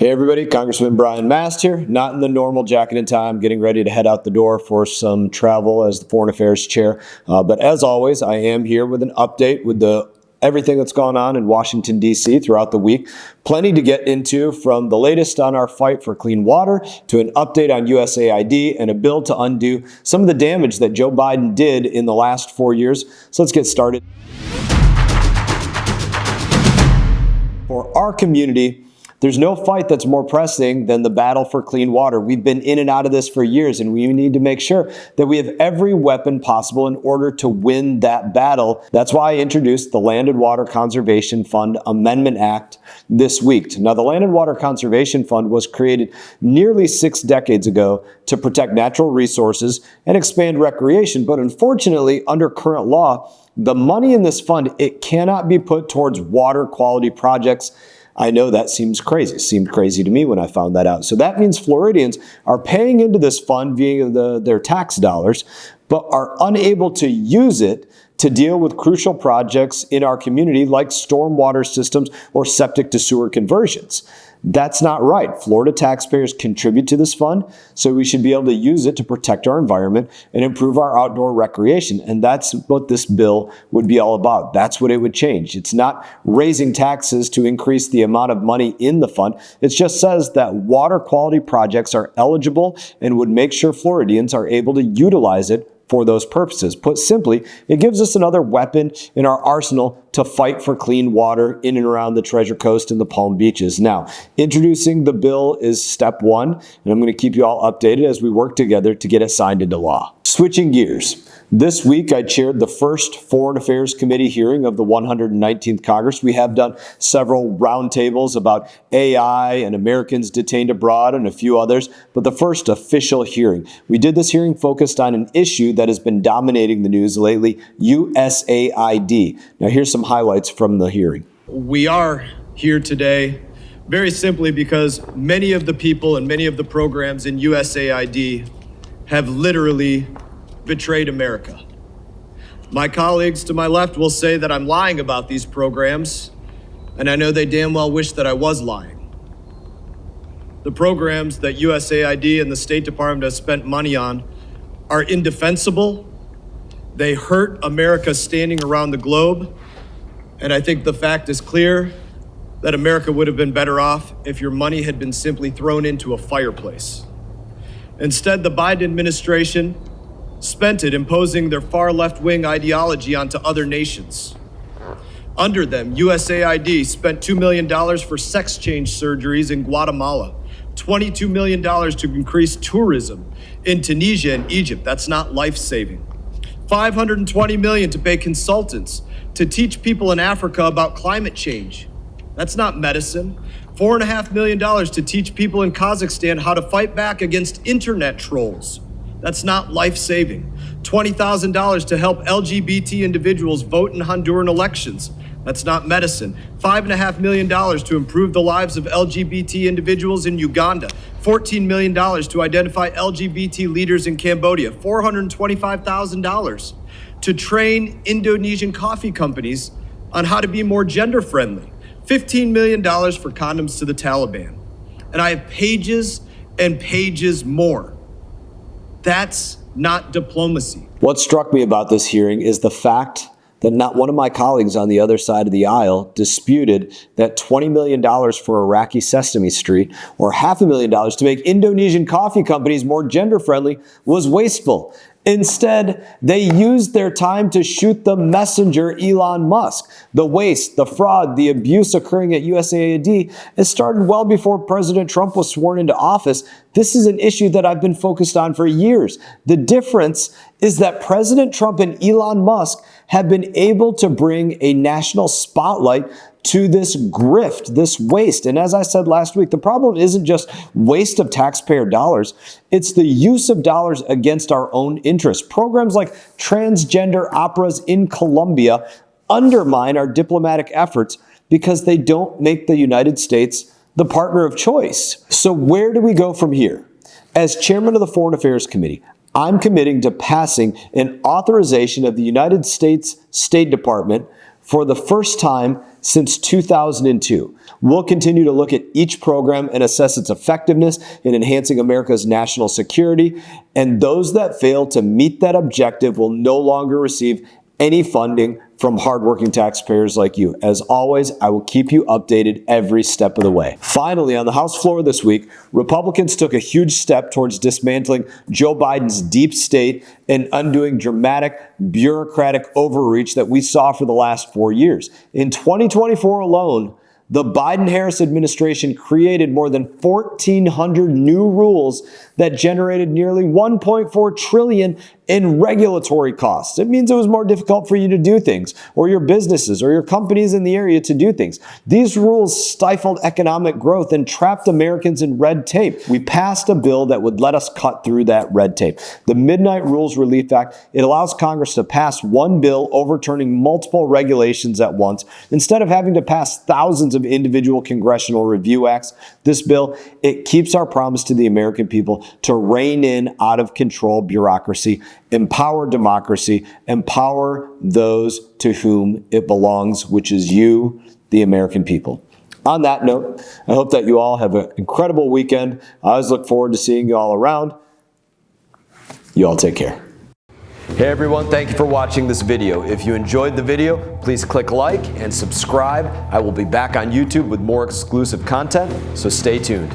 Hey everybody, Congressman Brian Mast here, not in the normal jacket and tie. I'm getting ready to head out the door for some travel as the Foreign Affairs Chair. But as always, I am here with an update with everything that's gone on in Washington, D.C. throughout the week. Plenty to get into, from the latest on our fight for clean water to an update on USAID and a bill to undo some of the damage that Joe Biden did in the last 4 years. So let's get started. For our community, there's no fight that's more pressing than the battle for clean water. We've been in and out of this for years, and we need to make sure that we have every weapon possible in order to win that battle. That's why I introduced the Land and Water Conservation Fund Amendment Act this week. Now, the Land and Water Conservation Fund was created nearly 6 decades ago to protect natural resources and expand recreation. But unfortunately, under current law, the money in this fund, it cannot be put towards water quality projects. I know that seems crazy. It seemed crazy to me when I found that out. So that means Floridians are paying into this fund via their tax dollars, but are unable to use it to deal with crucial projects in our community like stormwater systems or septic to sewer conversions. That's not right. Florida taxpayers contribute to this fund, so we should be able to use it to protect our environment and improve our outdoor recreation. And that's what this bill would be all about. That's what it would change. It's not raising taxes to increase the amount of money in the fund. It just says that water quality projects are eligible and would make sure Floridians are able to utilize it for those purposes. Put simply, it gives us another weapon in our arsenal to fight for clean water in and around the Treasure Coast and the Palm Beaches. Now, introducing the bill is step one, and I'm going to keep you all updated as we work together to get it signed into law. Switching gears. This week, I chaired the first Foreign Affairs Committee hearing of the 119th Congress. We have done several roundtables about AI and Americans detained abroad and a few others, but the first official hearing. We did this hearing focused on an issue that has been dominating the news lately, USAID. Now, here's some highlights from the hearing. We are here today very simply because many of the people and many of the programs in USAID have literally betrayed America. My colleagues to my left will say that I'm lying about these programs, and I know they damn well wish that I was lying. The programs that USAID and the State Department have spent money on are indefensible. They hurt America standing around the globe, and I think the fact is clear that America would have been better off if your money had been simply thrown into a fireplace. Instead, the Biden administration spent it imposing their far left-wing ideology onto other nations. Under them, USAID spent $2 million for sex change surgeries in Guatemala, $22 million to increase tourism in Tunisia and Egypt. That's not life-saving. $520 million to pay consultants to teach people in Africa about climate change. That's not medicine. $4.5 million to teach people in Kazakhstan how to fight back against internet trolls. That's not life-saving. $20,000 to help LGBT individuals vote in Honduran elections. That's not medicine. $5.5 million to improve the lives of LGBT individuals in Uganda. $14 million to identify LGBT leaders in Cambodia. $425,000 to train Indonesian coffee companies on how to be more gender-friendly. $15 million for condoms to the Taliban. And I have pages and pages more. That's not diplomacy. What struck me about this hearing is the fact that not one of my colleagues on the other side of the aisle disputed that $20 million for Iraqi Sesame Street or $500,000 to make Indonesian coffee companies more gender-friendly was wasteful. Instead, they used their time to shoot the messenger, Elon Musk. The waste, the fraud, the abuse occurring at USAID has started well before President Trump was sworn into office. This is an issue that I've been focused on for years. The difference is that President Trump and Elon Musk have been able to bring a national spotlight to this grift, this waste. And as I said last week, the problem isn't just waste of taxpayer dollars. It's the use of dollars against our own interests. Programs like transgender operas in Colombia undermine our diplomatic efforts because they don't make the United States the partner of choice. So where do we go from here? As chairman of the Foreign Affairs Committee, I'm committing to passing an authorization of the United States State Department for the first time since 2002. We'll continue to look at each program and assess its effectiveness in enhancing America's national security, and those that fail to meet that objective will no longer receive any funding from hardworking taxpayers like you. As always, I will keep you updated every step of the way. Finally, on the House floor this week, Republicans took a huge step towards dismantling Joe Biden's deep state and undoing dramatic bureaucratic overreach that we saw for the last 4 years. In 2024 alone, the Biden-Harris administration created more than 1,400 new rules that generated nearly $1.4 trillion in regulatory costs. It means it was more difficult for you to do things, or your businesses or your companies in the area to do things. These rules stifled economic growth and trapped Americans in red tape. We passed a bill that would let us cut through that red tape. The Midnight Rules Relief Act, it allows Congress to pass one bill overturning multiple regulations at once. Instead of having to pass thousands of individual congressional review acts, this bill, it keeps our promise to the American people to rein in out of control bureaucracy, empower democracy, empower those to whom it belongs, which is you, the American people. On that note, I hope that you all have an incredible weekend. I always look forward to seeing you all around. You all take care. Hey everyone, thank you for watching this video. If you enjoyed the video, please click like and subscribe. I will be back on YouTube with more exclusive content, so stay tuned.